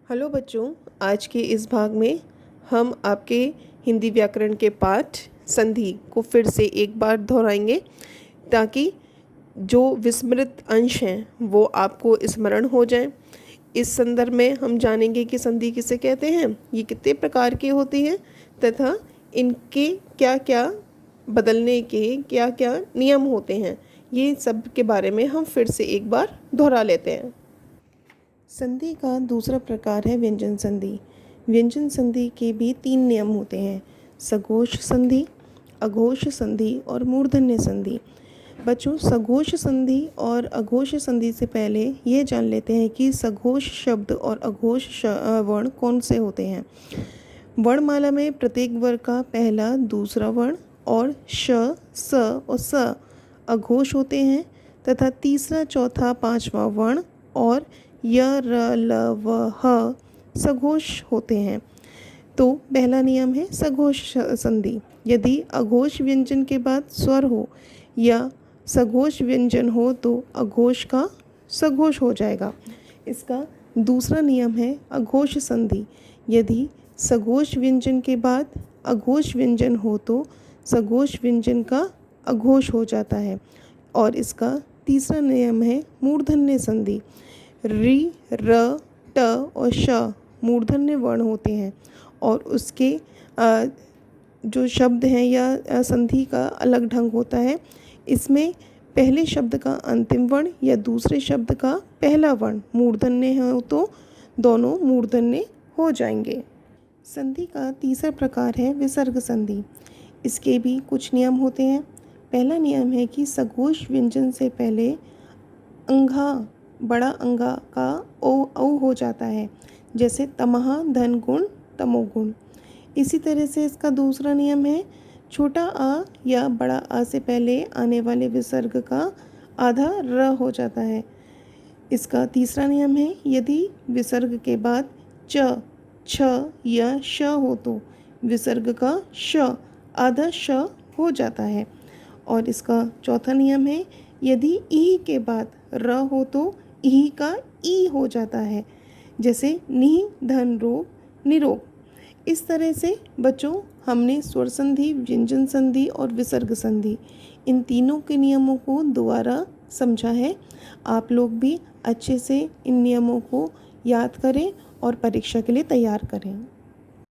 Hello बच्चों, आज के इस भाग में हम आपके हिंदी व्याकरण के पाठ संधि को फिर से एक बार दोहराएंगे ताकि जो विस्मृत अंश हैं वो आपको स्मरण हो जाएं। इस संदर्भ में हम जानेंगे कि संधि किसे कहते हैं, ये कितने प्रकार की होती हैं तथा इनके क्या क्या बदलने के क्या क्या नियम होते हैं। ये सब के बारे में हम फिर से एक बार दोहरा लेते हैं। संधि का दूसरा प्रकार है व्यंजन संधि। व्यंजन संधि के भी 3 नियम होते हैं: सघोष संधि, अघोष संधि और मूर्धन्य संधि। बच्चों, सघोष संधि और अघोष संधि से पहले ये जान लेते हैं कि सघोष शब्द और अघोष वर्ण कौन से होते हैं। वर्णमाला में प्रत्येक वर्ग का पहला, दूसरा वर्ण और श, स और स अघोष होते हैं तथा तीसरा, चौथा, पांचवा वर्ण और य, र, ल, व, ह सघोष होते हैं। तो पहला नियम है सघोष संधि। यदि अघोष व्यंजन के बाद स्वर हो या सघोष व्यंजन हो तो अघोष का सघोष हो जाएगा। इसका दूसरा नियम है अघोष संधि। यदि सघोष व्यंजन के बाद अघोष व्यंजन हो तो सघोष व्यंजन का अघोष हो जाता है। और इसका तीसरा नियम है मूर्धन्य संधि। रि, र, ट और श मूर्धन्य वर्ण होते हैं और उसके जो शब्द हैं या संधि का अलग ढंग होता है। इसमें पहले शब्द का अंतिम वर्ण या दूसरे शब्द का पहला वर्ण मूर्धन्य हो तो दोनों मूर्धन्य हो जाएंगे। संधि का तीसरा प्रकार है विसर्ग संधि। इसके भी कुछ नियम होते हैं। पहला नियम है कि सघोष व्यंजन से पहले अंघा, बड़ा अंगा का औ हो जाता है, जैसे तमहा, धन गुण, तमोगुण। इसी तरह से इसका दूसरा नियम है छोटा आ या बड़ा आ से पहले आने वाले विसर्ग का आधा र हो जाता है। इसका तीसरा नियम है यदि विसर्ग के बाद च, छ या श हो तो विसर्ग का श आधा श हो जाता है। और इसका चौथा नियम है यदि ई के बाद र हो तो ई का ई हो जाता है, जैसे नि, धन, रोग, निरोग। इस तरह से बच्चों हमने स्वर संधि, व्यंजन संधि और विसर्ग संधि इन तीनों के नियमों को दोबारा समझा है। आप लोग भी अच्छे से इन नियमों को याद करें और परीक्षा के लिए तैयार करें।